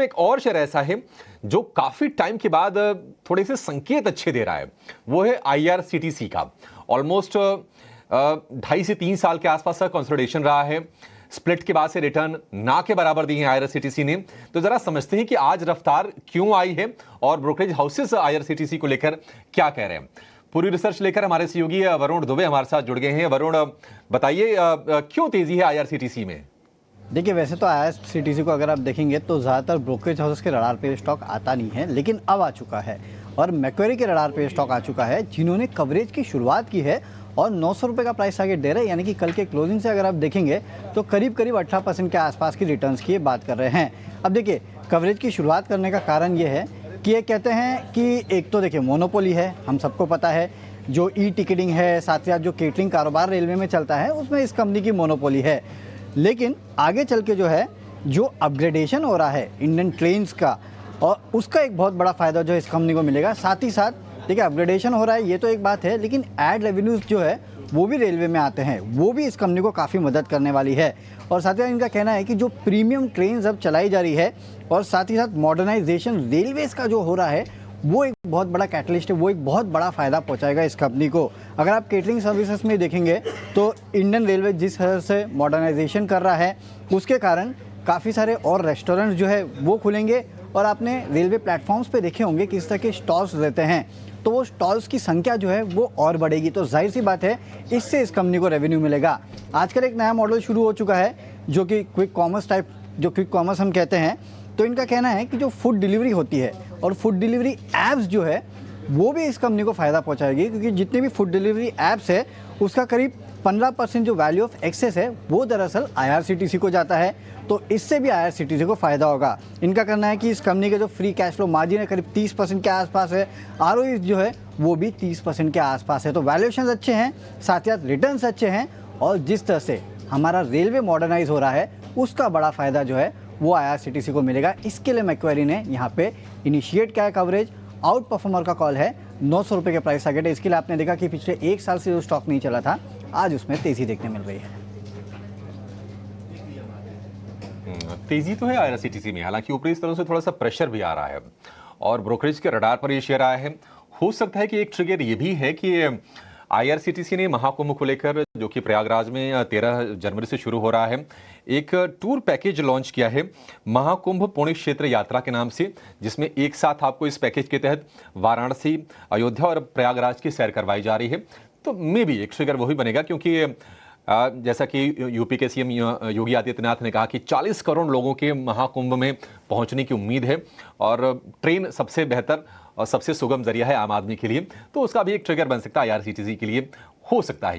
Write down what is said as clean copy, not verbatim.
में एक और शेयर ऐसा है जो काफी टाइम के बाद थोड़े से संकेत अच्छे दे रहा है, वो है IRCTC का। ऑलमोस्ट 2.5 से 3 साल के आसपास का कंसोलिडेशन रहा है। स्प्लिट के बाद से रिटर्न ना के बराबर दी है IRCTC ने। तो जरा समझते हैं कि आज रफ्तार क्यों आई है और ब्रोकरेज हाउसेस IRCTC को लेकर क्या कह रहे हैं। पूरी रिसर्च लेकर हमारे सहयोगी वरुण दुबे हमारे साथ जुड़ गए हैं। वरुण, बताइए क्यों तेजी है IRCTC में? देखिए, वैसे तो IRCTC को अगर आप देखेंगे तो ज़्यादातर ब्रोकरेज हाउसेस के रडार पे स्टॉक आता नहीं है, लेकिन अब आ चुका है और मैक्वेरी के रडार पे स्टॉक आ चुका है, जिन्होंने कवरेज की शुरुआत की है और 900 रुपये का प्राइस टारगेट दे रहे हैं। यानी कि कल के क्लोजिंग से अगर आप देखेंगे तो करीब 18% के आसपास की रिटर्न्स की बात कर रहे हैं। अब देखिए, कवरेज की शुरुआत करने का कारण ये है कि ये कहते हैं कि एक तो देखिए मोनोपोली है, हम सबको पता है, जो ई टिकटिंग है, साथ ही साथ जो केटरिंग कारोबार रेलवे में चलता है उसमें इस कंपनी की मोनोपोली है। लेकिन आगे चल के जो है, जो अपग्रेडेशन हो रहा है इंडियन ट्रेन्स का, और उसका एक बहुत बड़ा फ़ायदा जो है इस कंपनी को मिलेगा। साथ ही साथ देखिए, अपग्रेडेशन हो रहा है ये तो एक बात है, लेकिन एड रेवेन्यूज़ जो है वो भी रेलवे में आते हैं, वो भी इस कंपनी को काफ़ी मदद करने वाली है। और साथ ही साथ इनका कहना है कि जो प्रीमियम ट्रेन अब चलाई जा रही है और साथ ही साथ मॉडर्नाइजेशन रेलवेज़ का जो हो रहा है, वो एक बहुत बड़ा कैटलिस्ट है, वो एक बहुत बड़ा फ़ायदा पहुंचाएगा इस कंपनी को। अगर आप केटरिंग सर्विसेज में देखेंगे तो इंडियन रेलवे जिस तरह से मॉडर्नाइजेशन कर रहा है, उसके कारण काफ़ी सारे और रेस्टोरेंट्स जो है वो खुलेंगे। और आपने रेलवे प्लेटफॉर्म्स पे देखे होंगे किस तरह के स्टॉल्स रहते हैं, तो वो स्टॉल्स की संख्या जो है वो और बढ़ेगी। तो जाहिर सी बात है, इससे इस कंपनी को रेवेन्यू मिलेगा। आजकल एक नया मॉडल शुरू हो चुका है जो कि क्विक कॉमर्स टाइप, जो क्विक कॉमर्स हम कहते हैं। तो इनका कहना है कि जो फूड डिलीवरी होती है और फूड डिलीवरी ऐप्स जो है वो भी इस कंपनी को फ़ायदा पहुंचाएगी, क्योंकि जितने भी फूड डिलीवरी ऐप्स है उसका करीब 15% जो वैल्यू ऑफ एक्सेस है वो दरअसल IRCTC को जाता है। तो इससे भी IRCTC को फ़ायदा होगा। इनका कहना है कि इस कंपनी का जो फ्री कैश फ्लो मार्जिन है करीब 30% के आसपास है, ROE जो है वो भी 30% के आसपास है। तो वैल्यूएशन अच्छे हैं, साथ ही साथ रिटर्न्स अच्छे हैं, और जिस तरह से हमारा रेलवे मॉडर्नाइज हो रहा है उसका बड़ा फ़ायदा जो है वो IRCTC को मिलेगा। इसके लिए मैक्वेरी ने यहाँ पे इनिशिएट किया है कवरेज। आउट परफॉर्मर का कॉल है, 900 रुपये के प्राइस टारगेट है। इसके लिए आपने देखा कि पिछले 1 साल से जो स्टॉक नहीं चला था, आज उसमें तेज़ी देखने मिल रही है। तेजी तो है IRCTC में, हालांकि ऊपरी स्तरों से थोड़ा सा प्रेशर भी आ रहा है और ब्रोकरेज के रडार पर ये शेयर आया है। हो सकता है कि एक ट्रिगर ये भी है कि IRCTC ने महाकुंभ को लेकर, जो कि प्रयागराज में 13 जनवरी से शुरू हो रहा है, एक टूर पैकेज लॉन्च किया है महाकुंभ पुण्य क्षेत्र यात्रा के नाम से, जिसमें एक साथ आपको इस पैकेज के तहत वाराणसी, अयोध्या और प्रयागराज की सैर करवाई जा रही है। तो मे भी एक ट्रिगर वही बनेगा, क्योंकि जैसा कि यूपी के CM योगी आदित्यनाथ ने कहा कि 40 करोड़ लोगों के महाकुंभ में पहुंचने की उम्मीद है और ट्रेन सबसे बेहतर और सबसे सुगम जरिया है आम आदमी के लिए। तो उसका भी एक ट्रिगर बन सकता है IRCTC के लिए, हो सकता है।